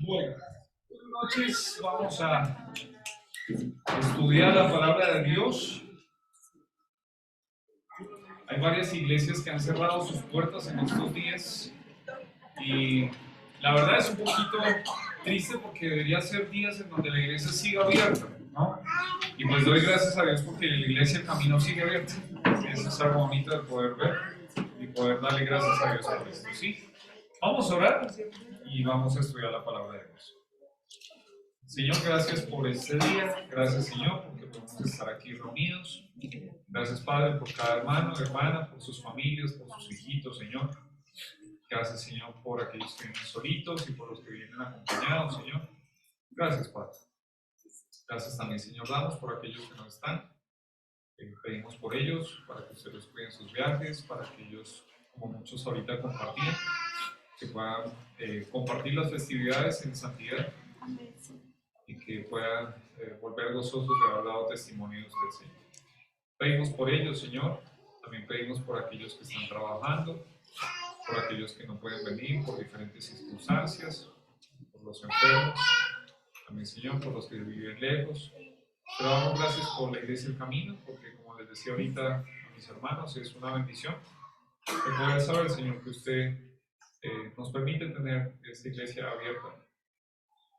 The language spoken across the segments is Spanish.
Bueno, buenas noches. Vamos a estudiar la palabra de Dios. Hay varias iglesias que han cerrado sus puertas en estos días y la verdad es un poquito triste porque debería ser días en donde la iglesia siga abierta, ¿no? Y pues doy gracias a Dios porque la iglesia El Camino sigue abierta. Eso es algo bonito de poder ver y poder darle gracias a Dios por esto, ¿sí? Vamos a orar y vamos a estudiar la palabra de Dios. Señor, gracias por este día, gracias Señor porque podemos estar aquí reunidos, gracias Padre por cada hermano, hermana, por sus familias, por sus hijitos, Señor, gracias Señor por aquellos que vienen solitos y por los que vienen acompañados, Señor, gracias Padre, gracias también Señor, damos por aquellos que no están, pedimos por ellos, para que ustedes cuiden sus viajes, para que ellos, como muchos ahorita compartían, que puedan compartir las festividades en santidad y que puedan volver gozosos de haber dado testimonios del Señor. Pedimos por ellos, Señor, también pedimos por aquellos que están trabajando, por aquellos que no pueden venir por diferentes circunstancias, por los enfermos, también, Señor, por los que viven lejos. Pero damos gracias por la Iglesia del Camino, porque como les decía ahorita a mis hermanos, es una bendición el poder saber, Señor, que usted nos permite tener esta iglesia abierta,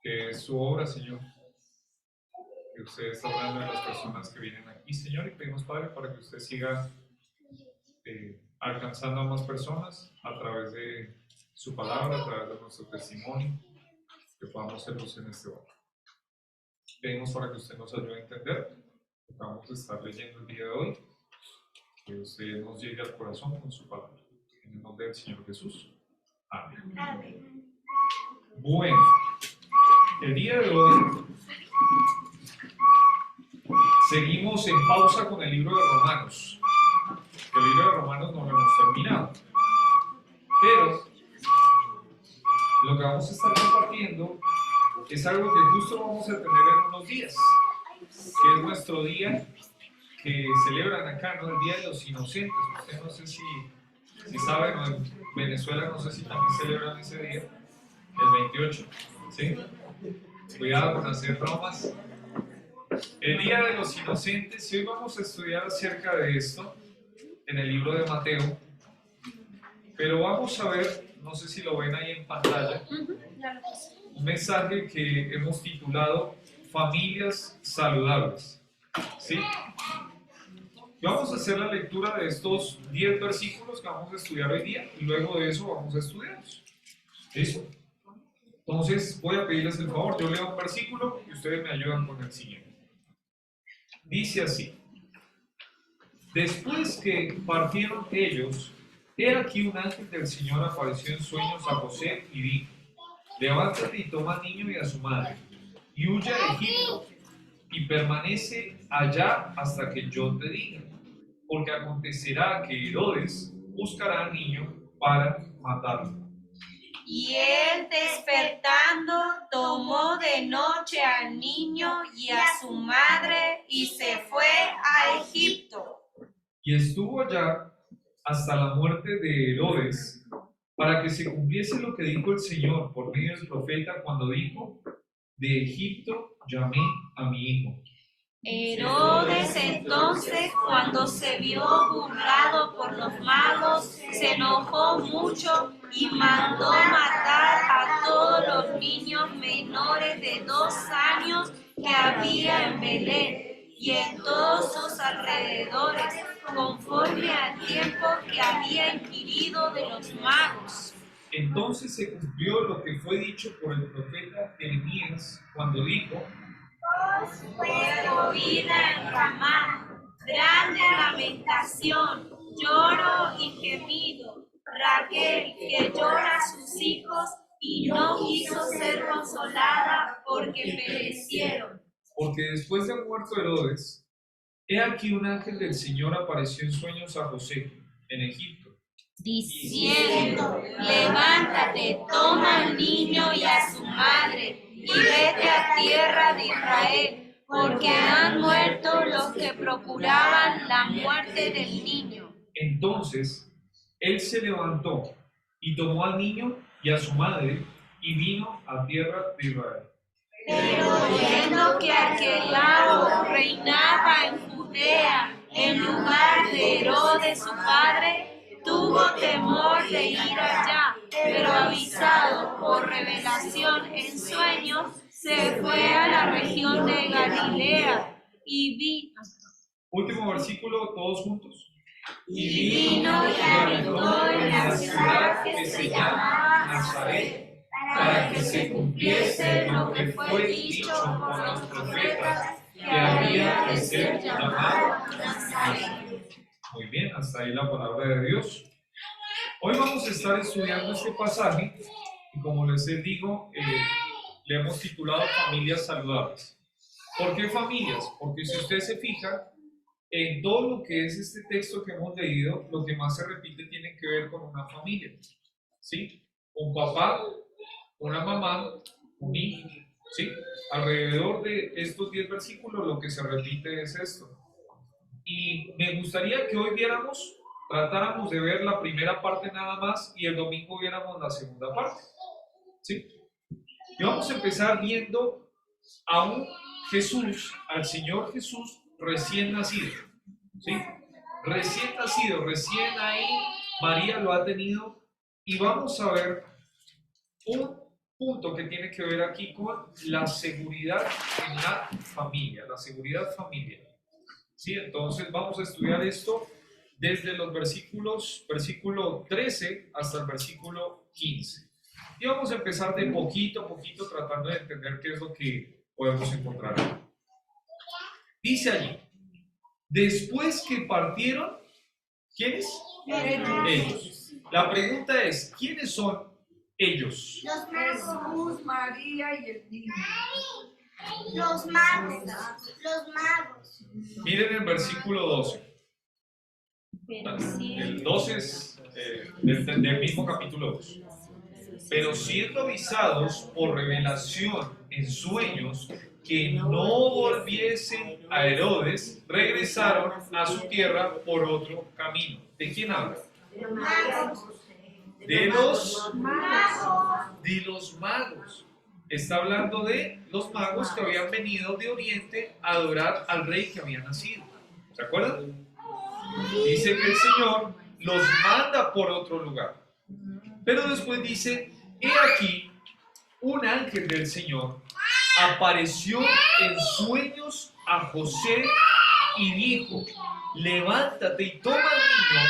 que es su obra, Señor, que usted está hablando de las personas que vienen aquí, Señor, y pedimos, Padre, para que usted siga alcanzando a más personas a través de su palabra, a través de nuestro testimonio, que podamos ser luz en este barrio. Pedimos para que usted nos ayude a entender lo que vamos a estar leyendo el día de hoy, que usted nos llegue al corazón con su palabra. En el nombre del Señor Jesús. Amén. Amén. Bueno, el día de hoy seguimos en pausa con el libro de Romanos. El libro de Romanos no lo hemos terminado, pero lo que vamos a estar compartiendo es algo que justo vamos a tener en unos días, que es nuestro día que celebran acá, ¿no? El Día de los Inocentes. Usted no sé si saben, ¿no? En Venezuela no sé si también celebran ese día, el 28, ¿sí? Cuidado con hacer bromas. El Día de los Inocentes, y hoy vamos a estudiar acerca de esto en el libro de Mateo, pero vamos a ver, no sé si lo ven ahí en pantalla, un mensaje que hemos titulado Familias Saludables, ¿sí? Y vamos a hacer la lectura de estos 10 versículos que vamos a estudiar hoy día y luego de eso vamos a estudiarlos. ¿Listo? Entonces voy a pedirles el favor, yo leo un versículo y ustedes me ayudan con el siguiente. Dice así: después que partieron ellos, he aquí un ángel del Señor apareció en sueños a José y dijo: levántate y toma al niño y a su madre, y huye a Egipto, y permanece allá hasta que yo te diga, porque acontecerá que Herodes buscará al niño para matarlo. Y él, despertando, tomó de noche al niño y a su madre y se fue a Egipto. Y estuvo allá hasta la muerte de Herodes, para que se cumpliese lo que dijo el Señor por medio del profeta cuando dijo: de Egipto llamé a mi hijo. Herodes entonces, cuando se vio burlado por los magos, se enojó mucho y mandó matar a todos los niños menores de 2 años que había en Belén y en todos sus alrededores, conforme al tiempo que había inquirido de los magos. Entonces se cumplió lo que fue dicho por el profeta Jeremías cuando dijo: fue oída en Ramá, grande lamentación, lloro y gemido. Raquel, que llora a sus hijos y no quiso ser consolada porque perecieron. Porque después de muerto Herodes, he aquí un ángel del Señor apareció en sueños a José en Egipto, diciendo: levántate, toma al niño y a su madre y vete a tierra de Israel, porque han muerto los que procuraban la muerte del niño. Entonces él se levantó y tomó al niño y a su madre y vino a tierra de Israel. Pero viendo que Arquelao reinaba en Judea en lugar de Herodes su padre, tuvo temor de ir allá, pero avisado por revelación en sueños, se fue a la región de Galilea y vino. Último versículo, todos juntos. Y vino y habitó en la ciudad que se llamaba Nazaret, para que se cumpliese lo que fue dicho por los profetas, que había de ser llamado Nazaret. Muy bien, hasta ahí la palabra de Dios. Hoy vamos a estar estudiando este pasaje y como les digo, le hemos titulado Familias Saludables. ¿Por qué familias? Porque si usted se fija, en todo lo que es este texto que hemos leído, lo que más se repite tiene que ver con una familia, ¿sí? Un papá, una mamá, un hijo, ¿sí? Alrededor de estos 10 versículos lo que se repite es esto. Y me gustaría que hoy tratáramos de ver la primera parte nada más y el domingo viéramos la segunda parte, ¿sí? Y vamos a empezar viendo a un Jesús, al Señor Jesús recién nacido, ¿sí? Recién nacido, recién ahí, María lo ha tenido y vamos a ver un punto que tiene que ver aquí con la seguridad en la familia, la seguridad familiar, ¿sí? Entonces vamos a estudiar esto desde los versículo 13 hasta el versículo 15. Y vamos a empezar de poquito a poquito tratando de entender qué es lo que podemos encontrar. Dice allí, después que partieron, ¿quiénes? Ellos. La pregunta es, ¿quiénes son ellos? Los magos, María y el niño. Los magos. Miren el versículo 12. El 12 es del mismo capítulo 2. Pero siendo avisados por revelación en sueños que no volviesen a Herodes, regresaron a su tierra por otro camino. ¿De quién habla? De los magos. Está hablando de los magos que habían venido de Oriente a adorar al rey que había nacido. ¿Se acuerdan? Dice que el Señor los manda por otro lugar. Pero después dice, he aquí, un ángel del Señor apareció en sueños a José y dijo, levántate y toma al niño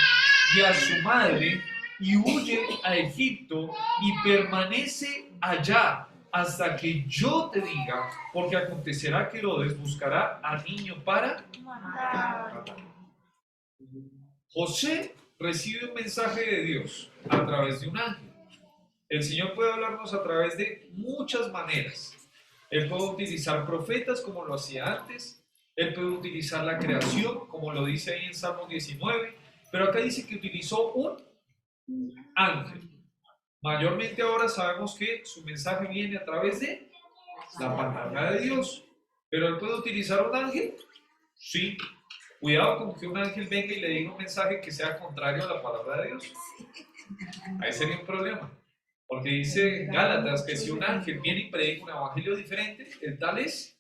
y a su madre y huye a Egipto y permanece allá hasta que yo te diga, porque acontecerá que Herodes buscará al niño para matar. José recibe un mensaje de Dios a través de un ángel. El Señor puede hablarnos a través de muchas maneras. Él puede utilizar profetas como lo hacía antes. Él puede utilizar la creación, como lo dice ahí en Salmo 19. Pero acá dice que utilizó un ángel. Mayormente ahora sabemos que su mensaje viene a través de la palabra de Dios. ¿Pero él puede utilizar un ángel? Sí. Cuidado con que un ángel venga y le diga un mensaje que sea contrario a la palabra de Dios. Ahí sería un problema. Porque dice Gálatas que si un ángel viene y predica un evangelio diferente, el tal es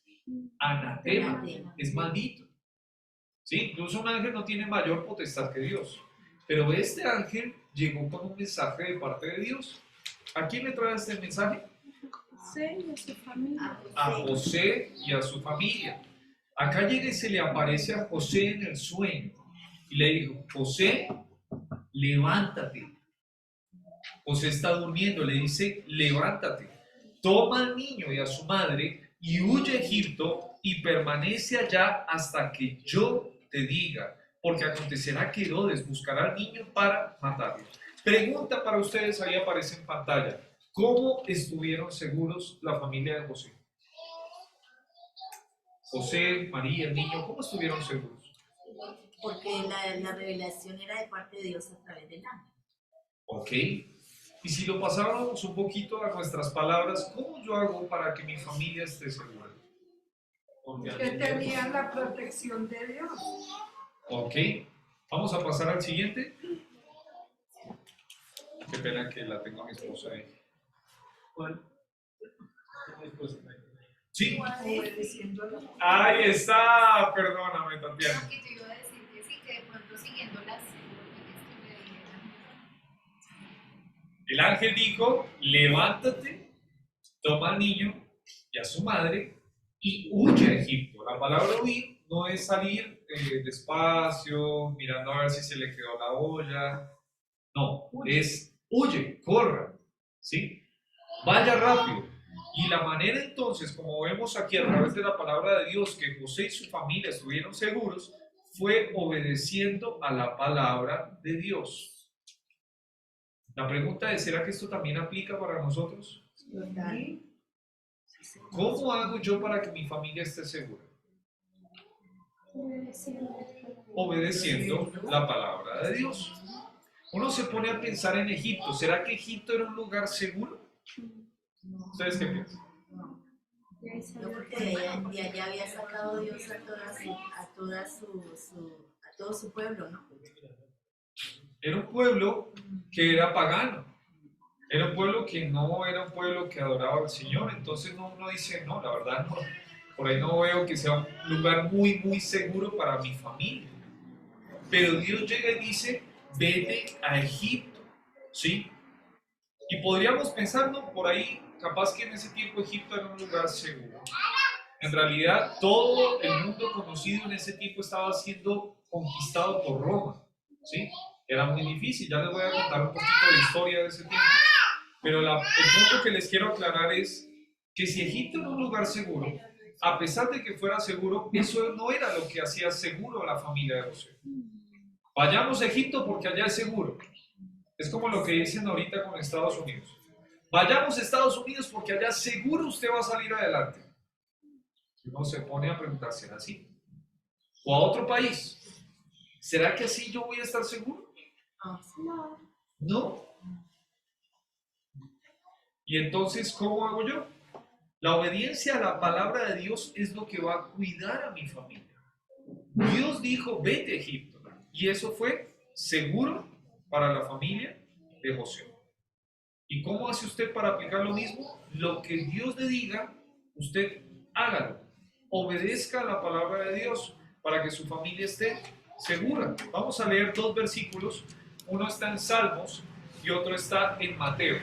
anatema, es maldito. ¿Sí? Incluso un ángel no tiene mayor potestad que Dios. Pero este ángel llegó con un mensaje de parte de Dios. ¿A quién le trae este mensaje? José y a su familia. A José y a su familia. Acá llega y se le aparece a José en el sueño y le dijo, José, levántate. José está durmiendo, le dice, levántate, toma al niño y a su madre y huye a Egipto y permanece allá hasta que yo te diga, porque acontecerá que Herodes buscará al niño para matarlo. Pregunta para ustedes, ahí aparece en pantalla, ¿cómo estuvieron seguros la familia de José? José, María, el niño, ¿cómo estuvieron seguros? Porque la revelación era de parte de Dios a través del ángel. Ok. Y si lo pasáramos un poquito a nuestras palabras, ¿cómo yo hago para que mi familia esté segura? Que tenían la protección de Dios. Ok. Vamos a pasar al siguiente. Qué pena que la tengo a mi esposa ahí. Sí. Obedeciendo a la Ahí está, perdóname, Tatiana. No, que te iba a decir que sí, que de pronto siguiendo las órdenes que le dieron. El ángel dijo, levántate, toma al niño y a su madre y huye a Egipto. La palabra huir no es salir despacio, mirando a ver si se le quedó la olla. No, es huye, corra, ¿sí? Vaya rápido. Y la manera entonces, como vemos aquí a través de la palabra de Dios, que José y su familia estuvieron seguros, fue obedeciendo a la palabra de Dios. La pregunta es, ¿será que esto también aplica para nosotros? total. ¿Cómo hago yo para que mi familia esté segura? Obedeciendo la palabra de Dios. Uno se pone a pensar en Egipto. ¿Será que Egipto era un lugar seguro? ¿Ustedes qué piensan? Yo porque de allá había sacado Dios a todo su pueblo, ¿no? Era un pueblo que era pagano. Era un pueblo que no era un pueblo que adoraba al Señor. Entonces uno dice, no, la verdad no. Por ahí no veo que sea un lugar muy, muy seguro para mi familia. Pero Dios llega y dice, vete a Egipto, ¿sí? Y podríamos pensar, ¿no? Por ahí, capaz que en ese tiempo Egipto era un lugar seguro. En realidad, todo el mundo conocido en ese tiempo estaba siendo conquistado por Roma, ¿sí? Era muy difícil, ya les voy a contar un poquito de historia de ese tiempo. Pero el punto que les quiero aclarar es que si Egipto era un lugar seguro, a pesar de que fuera seguro, eso no era lo que hacía seguro a la familia de José. Vayamos a Egipto porque allá es seguro. Es como lo que dicen ahorita con Estados Unidos. Vayamos a Estados Unidos porque allá seguro usted va a salir adelante. Uno se pone a preguntar, ¿será así? O a otro país, ¿será que así yo voy a estar seguro? No. Y entonces, ¿cómo hago yo? La obediencia a la palabra de Dios es lo que va a cuidar a mi familia. Dios dijo, vete a Egipto. Y eso fue seguro para la familia de José. ¿Y cómo hace usted para aplicar lo mismo? Lo que Dios le diga, usted hágalo. Obedezca a la palabra de Dios para que su familia esté segura. Vamos a leer dos versículos. Uno está en Salmos y otro está en Mateo.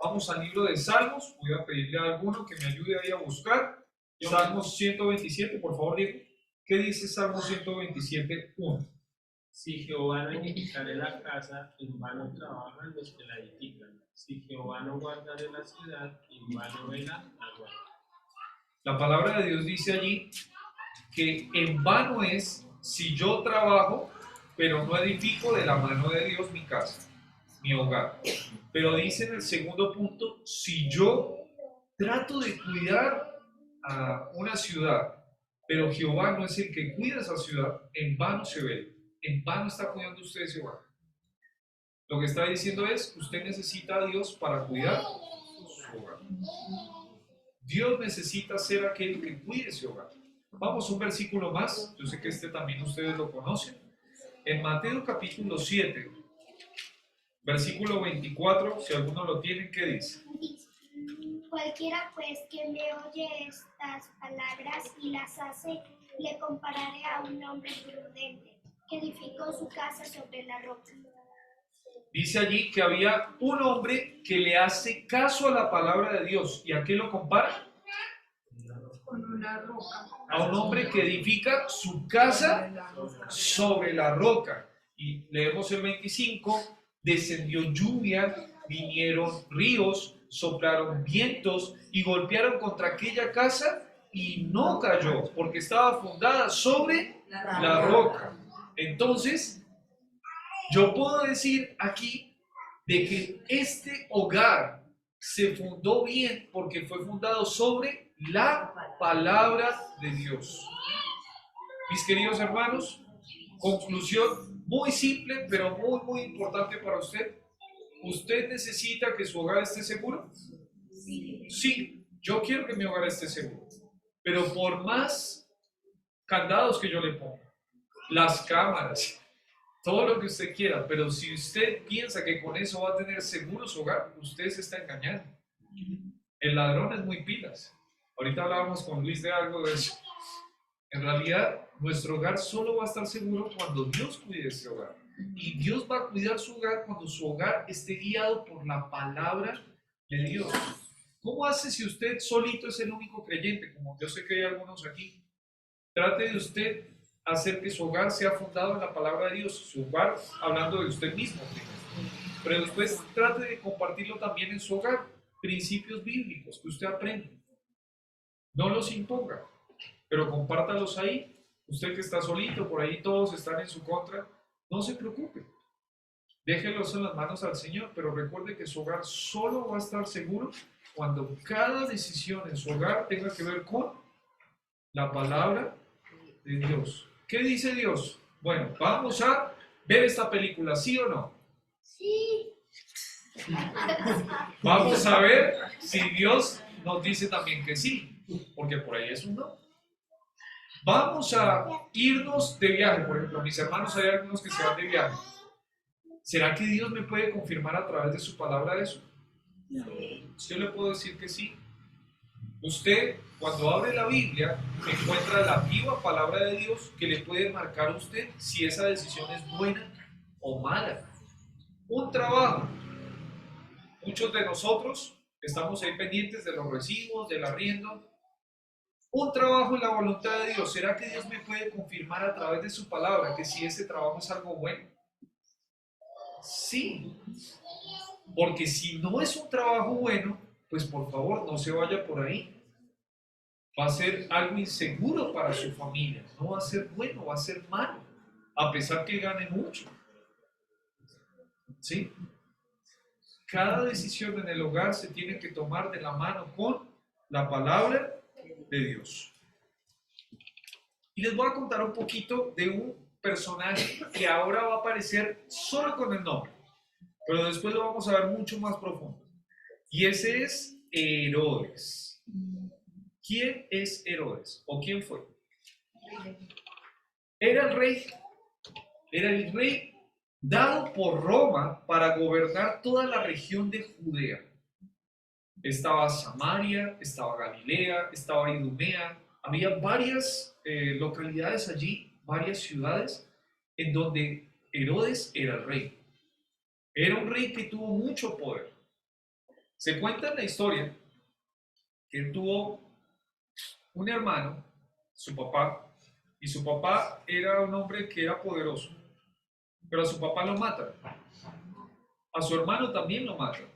Vamos al libro de Salmos. Voy a pedirle a alguno que me ayude ahí a buscar. Salmos 127, por favor, Diego. ¿Qué dice Salmos 127, 1? Si Jehová no edificare la casa, en vano trabajan los que la edifican. Si Jehová no guardare la ciudad, en vano vela la guarda. La palabra de Dios dice allí que en vano es si yo trabajo, pero no edifico de la mano de Dios mi casa, mi hogar. Pero dice en el segundo punto, si yo trato de cuidar a una ciudad, pero Jehová no es el que cuida esa ciudad, en vano se ve. En vano está cuidando usted ese hogar. Lo que está diciendo es, usted necesita a Dios para cuidar su hogar. Dios necesita ser aquel que cuide ese hogar. Vamos un versículo más, yo sé que este también ustedes lo conocen. En Mateo capítulo 7, versículo 24, si alguno lo tiene, ¿qué dice? Cualquiera pues que me oye estas palabras y las hace, le compararé a un hombre prudente que edificó su casa sobre la roca. Dice allí que había un hombre que le hace caso a la palabra de Dios. ¿Y a qué lo compara? Con una roca. A un hombre que edifica su casa sobre la roca. Y leemos el 25, descendió lluvia, vinieron ríos, soplaron vientos y golpearon contra aquella casa y no cayó, porque estaba fundada sobre la roca. Entonces, yo puedo decir aquí de que este hogar se fundó bien porque fue fundado sobre la palabra de Dios. Mis queridos hermanos, conclusión muy simple, pero muy, muy importante para usted. ¿Usted necesita que su hogar esté seguro? Sí, yo quiero que mi hogar esté seguro. Pero por más candados que yo le ponga, las cámaras, todo lo que usted quiera, pero si usted piensa que con eso va a tener seguro su hogar, usted se está engañando. El ladrón es muy pilas. Ahorita hablábamos con Luis de algo de eso. En realidad, nuestro hogar solo va a estar seguro cuando Dios cuide ese hogar. Y Dios va a cuidar su hogar cuando su hogar esté guiado por la palabra de Dios. ¿Cómo hace si usted solito es el único creyente? Como yo sé que hay algunos aquí. Trate de usted hacer que su hogar sea fundado en la palabra de Dios. Su hogar, hablando de usted mismo. Pero después trate de compartirlo también en su hogar. Principios bíblicos que usted aprende. No los imponga, pero compártalos ahí. Usted que está solito, por ahí todos están en su contra, no se preocupe. Déjelos en las manos al Señor, pero recuerde que su hogar solo va a estar seguro cuando cada decisión en su hogar tenga que ver con la palabra de Dios. ¿Qué dice Dios? Bueno, vamos a ver esta película, ¿sí o no? Sí. Vamos a ver si Dios nos dice también que sí, porque por ahí es un no. Vamos a irnos de viaje, por ejemplo, mis hermanos, hay algunos que se van de viaje. ¿Será que Dios me puede confirmar a través de su palabra eso? Yo le puedo decir que sí. Usted, cuando abre la Biblia, encuentra la viva palabra de Dios que le puede marcar a usted si esa decisión es buena o mala. Un trabajo. Muchos de nosotros estamos ahí pendientes de los recibos, del arriendo. Un trabajo en la voluntad de Dios. ¿Será que Dios me puede confirmar a través de su palabra que si ese trabajo es algo bueno? Sí. Porque si no es un trabajo bueno, pues por favor no se vaya por ahí. Va a ser algo inseguro para su familia. No va a ser bueno, va a ser malo. A pesar que gane mucho. ¿Sí? Cada decisión en el hogar se tiene que tomar de la mano con la palabra de Dios. Y les voy a contar un poquito de un personaje que ahora va a aparecer solo con el nombre, pero después lo vamos a ver mucho más profundo. Y ese es Herodes. ¿Quién es Herodes? ¿O quién fue? Era el rey dado por Roma para gobernar toda la región de Judea. Estaba Samaria, estaba Galilea, estaba Idumea. Había varias localidades allí, varias ciudades, en donde Herodes era el rey. Era un rey que tuvo mucho poder. Se cuenta en la historia que tuvo un hermano, su papá, y su papá era un hombre que era poderoso, pero a su papá lo matan. A su hermano también lo matan.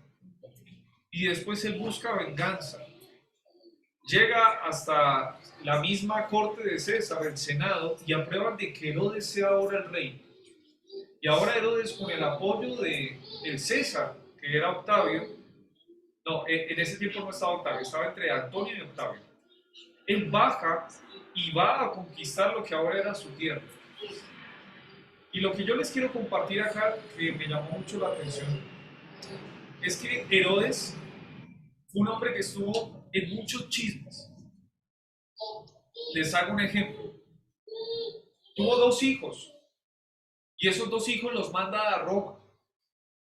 Y después él busca venganza. Llega hasta la misma corte de César, el Senado, y aprueban de que Herodes sea ahora el rey. Y ahora Herodes, con el apoyo de el César, que era Octavio, no, en ese tiempo no estaba Octavio, estaba entre Antonio y Octavio. Él baja y va a conquistar lo que ahora era su tierra. Y lo que yo les quiero compartir acá, que me llamó mucho la atención, es que Herodes fue un hombre que estuvo en muchos chismes. Les hago un ejemplo. Tuvo 2 hijos y esos 2 hijos los manda a Roma.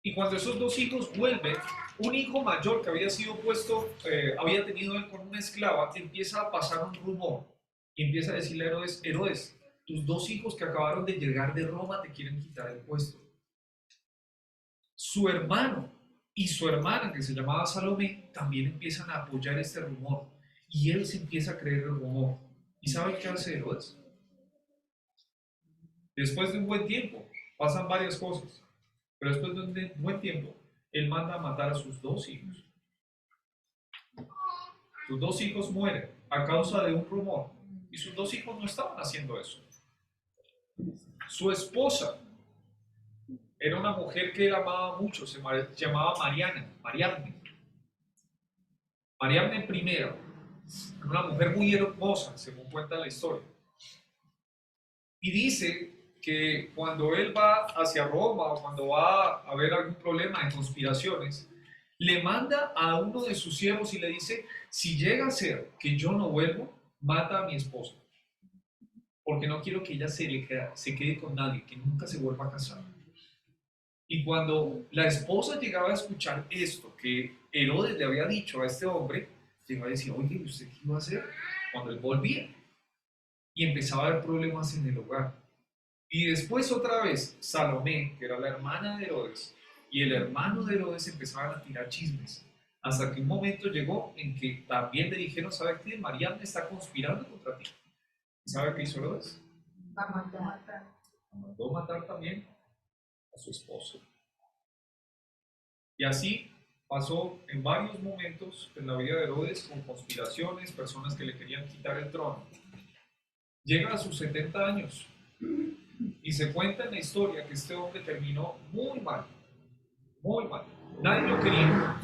Y cuando esos 2 hijos vuelven, un hijo mayor que había sido puesto, había tenido él con una esclava, empieza a pasar un rumor y empieza a decirle a Herodes: Herodes, tus 2 hijos que acabaron de llegar de Roma te quieren quitar el puesto. Su hermano y su hermana, que se llamaba Salomé, también empiezan a apoyar este rumor. Y él se empieza a creer el rumor. ¿Y sabe qué hace Herodes? Después de un buen tiempo, pasan varias cosas, pero después de un buen tiempo, él manda a matar a sus 2 hijos. Sus 2 hijos mueren a causa de un rumor. Y sus 2 hijos no estaban haciendo eso. Su esposa era una mujer que él amaba mucho, se llamaba Mariamne I, una mujer muy hermosa, según cuenta la historia. Y dice que cuando él va hacia Roma o cuando va a haber algún problema en conspiraciones, le manda a uno de sus siervos y le dice: si llega a ser que yo no vuelvo, mata a mi esposa, porque no quiero que ella se quede con nadie, que nunca se vuelva a casar. Y cuando la esposa llegaba a escuchar esto, que Herodes le había dicho a este hombre, llegó a decir, oye, ¿usted qué iba a hacer cuando él volvía? Y empezaba a haber problemas en el hogar. Y después otra vez, Salomé, que era la hermana de Herodes, y el hermano de Herodes empezaban a tirar chismes. Hasta que un momento llegó en que también le dijeron, ¿sabes qué? María me está conspirando contra ti. ¿Y sabe qué hizo Herodes? La mandó a matar. Mandó matar también a su esposo. Y así pasó en varios momentos en la vida de Herodes con conspiraciones, personas que le querían quitar el trono. Llega a sus 70 años y se cuenta en la historia que este hombre terminó muy mal, muy mal. Nadie lo quería.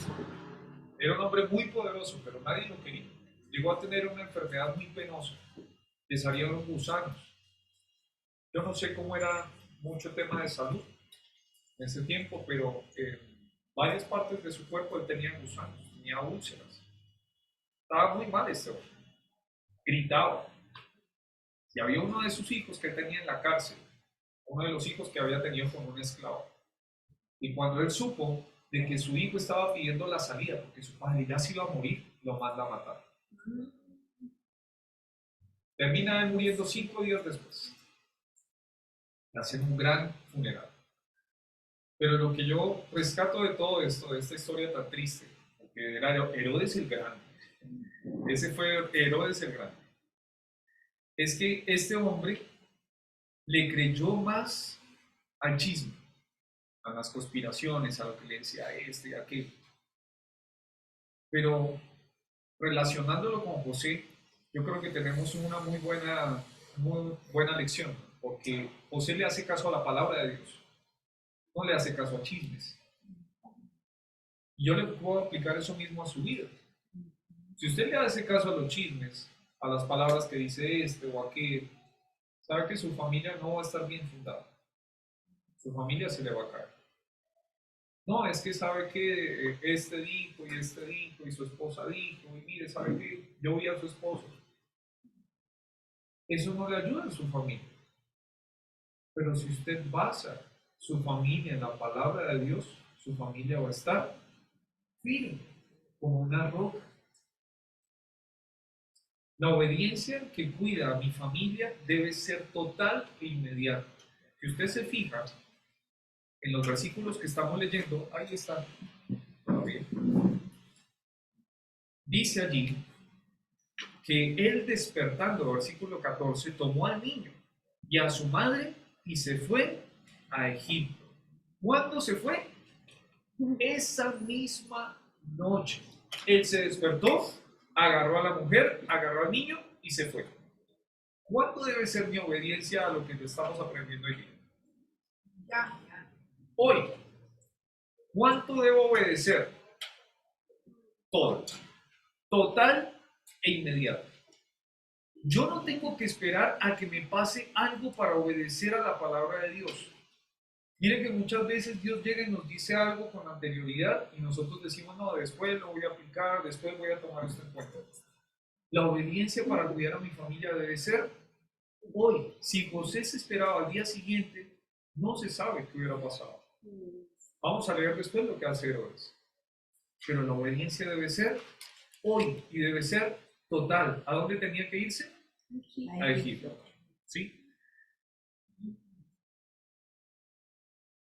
Era un hombre muy poderoso, pero nadie lo quería. Llegó a tener una enfermedad muy penosa. Le salieron gusanos. Yo no sé cómo era mucho tema de salud en ese tiempo, pero varias partes de su cuerpo él tenía gusanos, tenía úlceras. Estaba muy mal este hombre. Gritaba. Y había uno de sus hijos que él tenía en la cárcel, uno de los hijos que había tenido con un esclavo. Y cuando él supo de que su hijo estaba pidiendo la salida porque su padre ya se iba a morir, lo manda a matar. Termina él muriendo 5 días después. Le hacen un gran funeral. Pero lo que yo rescato de todo esto, de esta historia tan triste, porque era Herodes el Grande, ese fue Herodes el Grande, es que este hombre le creyó más al chisme, a las conspiraciones, a lo que le decía este y aquel. Pero relacionándolo con José, yo creo que tenemos una muy buena lección, porque José le hace caso a la palabra de Dios, no le hace caso a chismes. Y yo le puedo aplicar eso mismo a su vida. Si usted le hace caso a los chismes, a las palabras que dice este o aquel, sabe que su familia no va a estar bien fundada. Su familia se le va a caer. No, es que sabe que este dijo y su esposa dijo, y mire, sabe que yo vi a su esposo. Eso no le ayuda a su familia. Pero si usted basa su familia en la palabra de Dios, su familia va a estar firme, como una roca. La obediencia que cuida a mi familia debe ser total e inmediata. Si usted se fija en los versículos que estamos leyendo, ahí están. Dice allí que él despertando, versículo 14, tomó al niño y a su madre y se fue a Egipto. ¿Cuándo se fue? Esa misma noche. Él se despertó, agarró a la mujer, agarró al niño y se fue. ¿Cuánto debe ser mi obediencia a lo que estamos aprendiendo hoy día? Ya. Hoy, ¿cuánto debo obedecer? Todo. Total e inmediato. Yo no tengo que esperar a que me pase algo para obedecer a la palabra de Dios. Miren que muchas veces Dios llega y nos dice algo con anterioridad y nosotros decimos, no, después lo voy a aplicar, después voy a tomar esto en cuenta. La obediencia para cuidar a mi familia debe ser hoy. Si José se esperaba al día siguiente, no se sabe qué hubiera pasado. Vamos a leer después lo que hace Herodes. Pero la obediencia debe ser hoy y debe ser total. ¿A dónde tenía que irse? A Egipto. ¿Sí?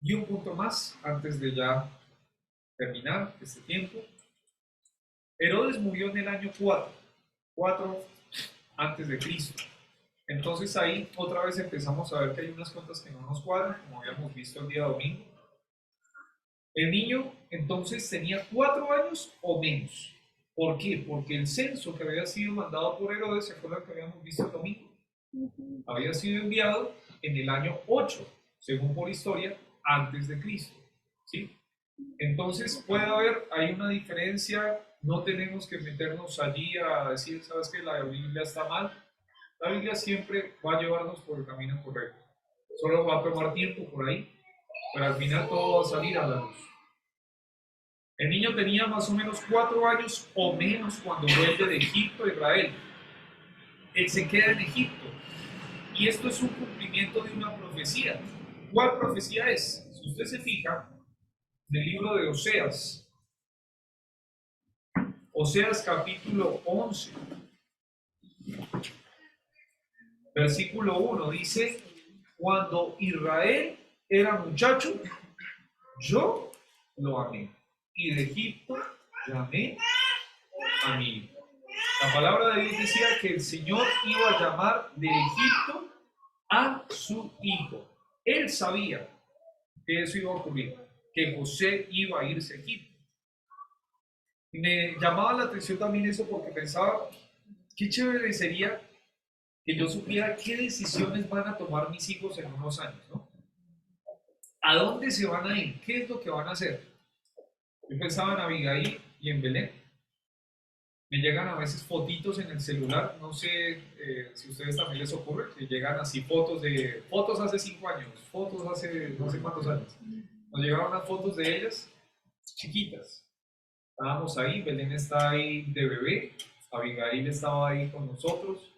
Y un punto más antes de ya terminar este tiempo. Herodes murió en el año 4 antes de Cristo. Entonces ahí otra vez empezamos a ver que hay unas cuentas que no nos cuadran, como habíamos visto el día domingo. El niño entonces tenía 4 años o menos. ¿Por qué? Porque el censo que había sido mandado por Herodes, ¿se acuerdan que habíamos visto el domingo? Había sido enviado en el año 8, según por historia, antes de Cristo. ¿Sí? Entonces puede haber, hay una diferencia, no tenemos que meternos allí a decir, ¿sabes qué? La Biblia está mal. La Biblia siempre va a llevarnos por el camino correcto. Solo va a tomar tiempo por ahí, pero al final todo va a salir a la luz. El niño tenía más o menos 4 años o menos cuando vuelve de Egipto a Israel. Él se queda en Egipto. Y esto es un cumplimiento de una profecía. ¿Cuál profecía es? Si usted se fija, en el libro de Oseas, Oseas capítulo 11, versículo 1 dice, cuando Israel era muchacho, yo lo amé, y de Egipto llamé a mi hijo. La palabra de Dios decía que el Señor iba a llamar de Egipto a su hijo. Él sabía que eso iba a ocurrir, que José iba a irse a Egipto. Y me llamaba la atención también eso porque pensaba, qué chévere sería que yo supiera qué decisiones van a tomar mis hijos en unos años, ¿no? ¿A dónde se van a ir? ¿Qué es lo que van a hacer? Yo pensaba en Abigail y en Belén. Me llegan a veces fotitos en el celular, no sé si a ustedes también les ocurre, que llegan así fotos hace 5 años, fotos hace no sé cuántos años. Nos llegaron unas fotos de ellas chiquitas. Estábamos ahí, Belén está ahí de bebé, Abigail estaba ahí con nosotros.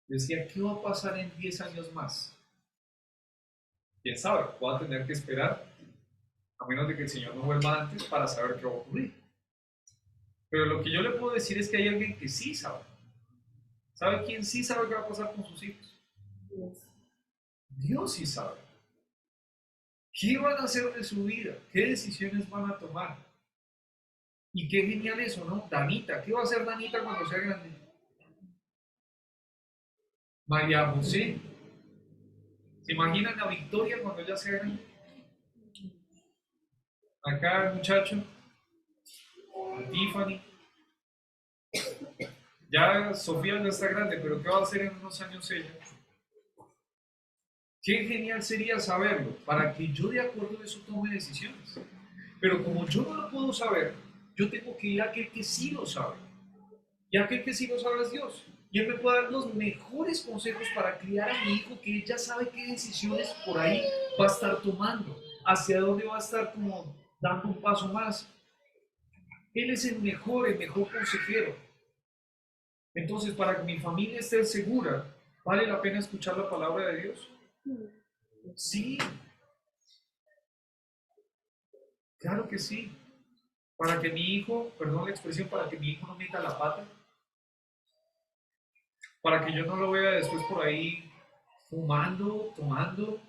Decía, ¿qué va a pasar en 10 años más? ¿Quién sabe? Voy a tener que esperar, a menos de que el Señor no vuelva antes, para saber qué va a ocurrir. Pero lo que yo le puedo decir es que hay alguien que sí sabe. ¿Sabe quién sí sabe qué va a pasar con sus hijos? Dios sí sabe. ¿Qué van a hacer de su vida? ¿Qué decisiones van a tomar? Y qué genial eso, ¿no? Danita, ¿qué va a hacer Danita cuando sea grande? María José. ¿Se imaginan a Victoria cuando ella sea grande? Acá el muchacho. Tiffany. Ya Sofía no está grande, pero ¿qué va a hacer en unos años ella? Qué genial sería saberlo, para que yo de acuerdo a eso tome decisiones. Pero como yo no lo puedo saber, yo tengo que ir a aquel que sí lo sabe. Y aquel que sí lo sabe es Dios. Y Él me puede dar los mejores consejos para criar a mi hijo, que ella sabe qué decisiones por ahí va a estar tomando, hacia dónde va a estar como dando un paso más. Él es el mejor consejero. Entonces, para que mi familia esté segura, ¿vale la pena escuchar la palabra de Dios? Sí. Claro que sí. Para que mi hijo, perdón la expresión, para que mi hijo no meta la pata. Para que yo no lo vea después por ahí fumando, tomando.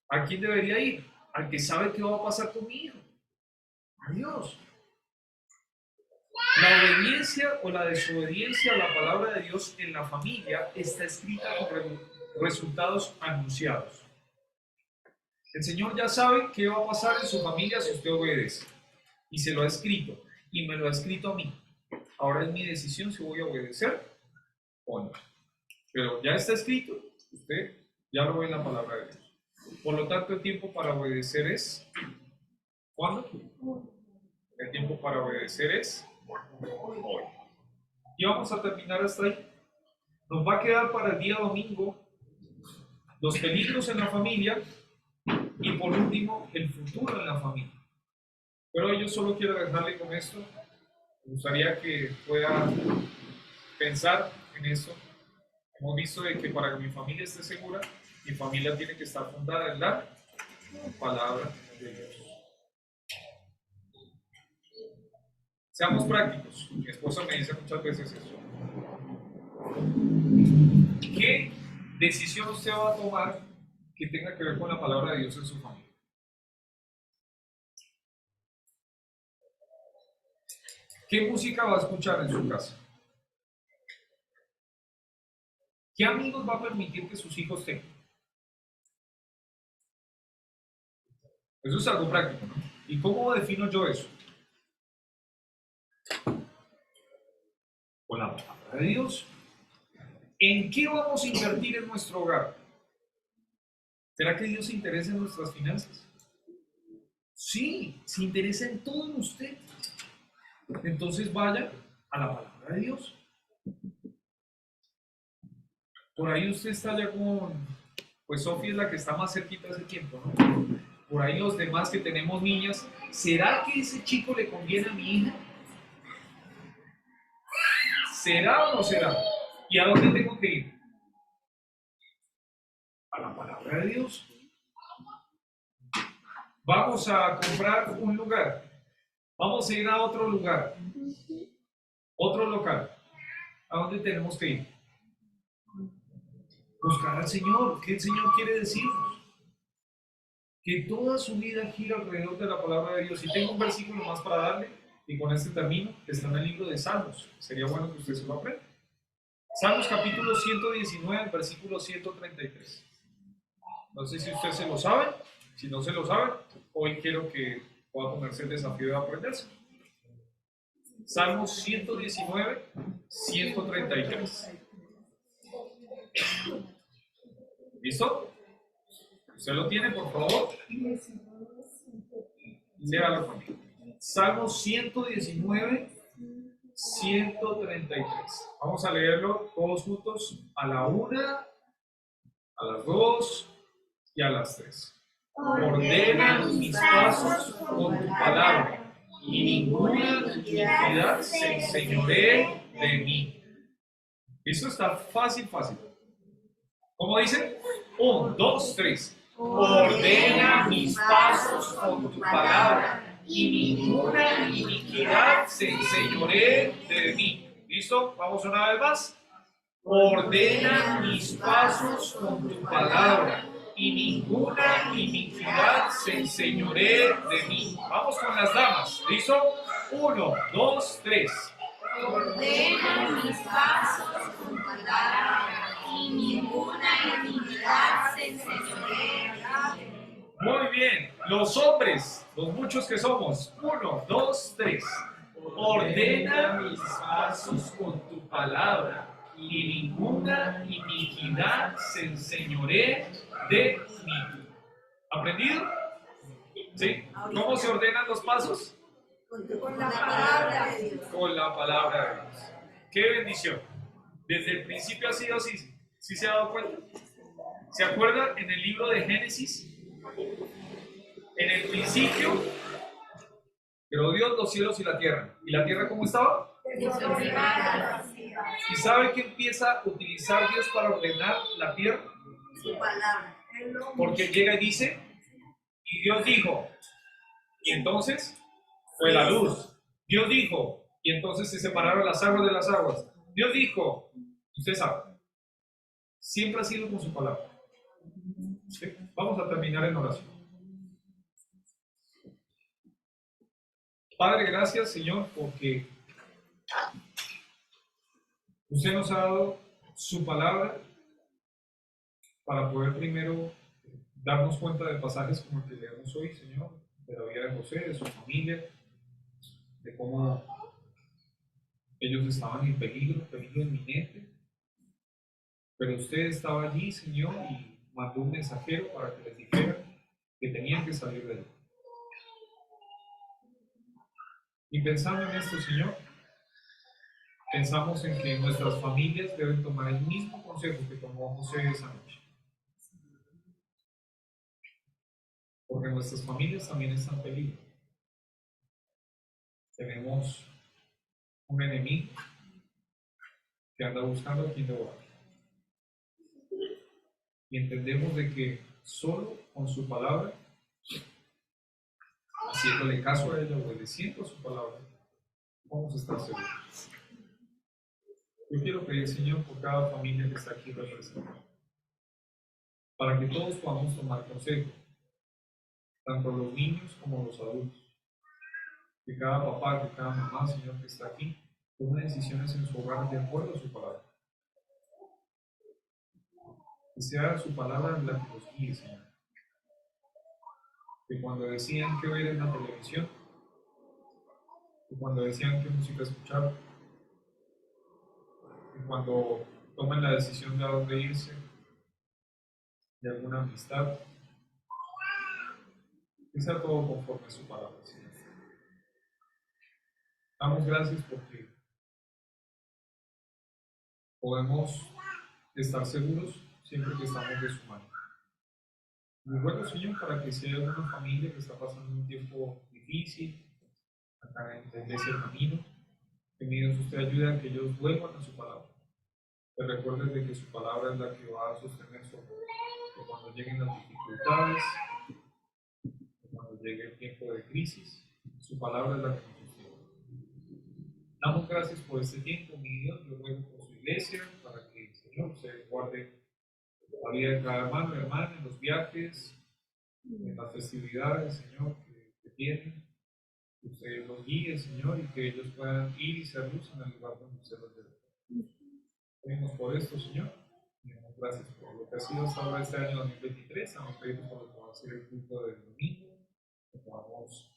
¿A quién debería ir? Al que sabe qué va a pasar con mi hijo. A Dios. La obediencia o la desobediencia a la palabra de Dios en la familia está escrita con resultados anunciados. El Señor ya sabe qué va a pasar en su familia si usted obedece. Y se lo ha escrito. Y me lo ha escrito a mí. Ahora es mi decisión si voy a obedecer o no. Pero ya está escrito. Usted ya lo ve en la palabra de Dios. Por lo tanto, el tiempo para obedecer es... ¿cuándo? El tiempo para obedecer es... hoy. Y vamos a terminar hasta ahí. Nos va a quedar para el día domingo los peligros en la familia y por último el futuro en la familia. Pero yo solo quiero dejarle con esto. Me gustaría que pueda pensar en esto. Hemos visto de que para que mi familia esté segura, mi familia tiene que estar fundada en la palabra de Dios. Seamos prácticos. Mi esposa me dice muchas veces eso. ¿Qué decisión usted va a tomar que tenga que ver con la palabra de Dios en su familia? ¿Qué música va a escuchar en su casa? ¿Qué amigos va a permitir que sus hijos tengan? Eso es algo práctico, ¿no? ¿Y cómo defino yo eso? Con la palabra de Dios. ¿En qué vamos a invertir en nuestro hogar? ¿Será que Dios se interesa en nuestras finanzas? Sí, se interesa en todo usted. Entonces vaya a la palabra de Dios. Por ahí usted está ya con, pues Sofía es la que está más cerquita hace tiempo, ¿no? Por ahí los demás que tenemos niñas, ¿será que ese chico le conviene a mi hija? ¿Será o no será? ¿Y a dónde tengo que ir? A la palabra de Dios. Vamos a comprar un lugar. Vamos a ir a otro lugar. Otro local. ¿A dónde tenemos que ir? Buscar al Señor. ¿Qué el Señor quiere decirnos? Que toda su vida gira alrededor de la palabra de Dios. Y tengo un versículo más para darle, y con este termino, que está en el libro de Salmos. Sería bueno que usted se lo aprenda. Salmos capítulo 119, versículo 133. No sé si usted se lo sabe. Si no se lo sabe, hoy quiero que pueda ponerse el desafío de aprenderse. Salmos 119, 133. ¿Listo? ¿Usted lo tiene, por favor? Léalo conmigo. Salmos 119, 133. Vamos a leerlo todos juntos a la 1, a las 2 y a las 3. Ordena mis pasos con tu palabra, y ninguna iniquidad se enseñoree de mí. Eso está fácil, fácil. ¿Cómo dice? 1, 2, 3. Ordena mis pasos con tu palabra, y ninguna iniquidad se enseñoree de mí. ¿Listo? Vamos una vez más. Ordena mis pasos con tu palabra, y ninguna iniquidad se enseñoree de mí. Vamos con las damas. ¿Listo? 1, 2, 3. Ordena mis pasos con tu palabra, y ninguna iniquidad se enseñoree de mí. Muy bien. Los hombres, los muchos que somos. 1, 2, 3. Ordena mis pasos con tu palabra, y ninguna iniquidad se enseñoree de mí. ¿Aprendido? ¿Sí? ¿Cómo se ordenan los pasos? Con la palabra de Dios. Con la palabra de Dios. ¡Qué bendición! Desde el principio ha sido así. ¿Sí se ha dado cuenta? ¿Se acuerdan en el libro de Génesis? En el principio creó Dios los cielos y la tierra. ¿Y la tierra cómo estaba? ¿Y sabe qué empieza a utilizar Dios para ordenar la tierra? Su palabra. Porque llega y dice, y Dios dijo, y entonces fue la luz. Dios dijo, y entonces se separaron las aguas de las aguas. Dios dijo, usted sabe, siempre ha sido con su palabra. ¿Sí? Vamos a terminar en oración. Padre, gracias, Señor, porque usted nos ha dado su palabra para poder primero darnos cuenta de pasajes como el que leemos hoy, Señor, de la vida de José, de su familia, de cómo ellos estaban en peligro inminente, pero usted estaba allí, Señor, y mandó un mensajero para que les dijera que tenían que salir de allí. Y pensando en esto, Señor, pensamos en que nuestras familias deben tomar el mismo consejo que tomó José esa noche. Porque nuestras familias también están en peligro. Tenemos un enemigo que anda buscando a quien devorar. Y entendemos de que solo con su palabra, haciéndole caso a ella, obedeciendo a su palabra, vamos a estar seguros. Yo quiero pedir, Señor, por cada familia que está aquí representada, para que todos podamos tomar consejo, tanto los niños como los adultos. Que cada papá, que cada mamá, Señor, que está aquí, tome decisiones en su hogar de acuerdo a su palabra. Que sea su palabra la que los guíe, Señor. Que cuando decían qué ver en la televisión, que cuando decían qué música escuchar, que cuando tomen la decisión de a dónde irse, de alguna amistad, que sea todo conforme a su palabra, Señor. Damos gracias porque podemos estar seguros siempre que estamos de su mano. Muy bueno, Señor, para que si hay alguna familia que está pasando un tiempo difícil, acá en ese camino, que Dios usted ayude a que ellos vuelvan a su palabra. Que recuerden de que su palabra es la que va a sostener su amor. Que cuando lleguen las dificultades, que cuando llegue el tiempo de crisis, su palabra es la que nos sostiene. Damos gracias por este tiempo, mi Dios. Yo ruego por su iglesia para que el Señor se guarde la vida de cada hermano y hermana en los viajes, en las festividades, Señor, que tienen. Que usted los guíe, Señor, y que ellos puedan ir y ser luz en el lugar donde usted los lleve. Pedimos por esto, Señor. Y damos gracias por lo que ha sido hasta ahora este año 2023. Damos pedimos por lo que va a ser el culto del domingo. Que podamos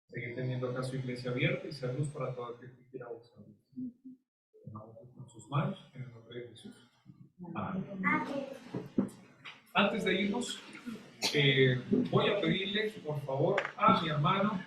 seguir teniendo acá su iglesia abierta y ser luz para todo aquel que quiera buscar luz. Dejamos con sus manos en el nombre de Jesús. Amén. Antes de irnos, voy a pedirle, por favor, a mi hermano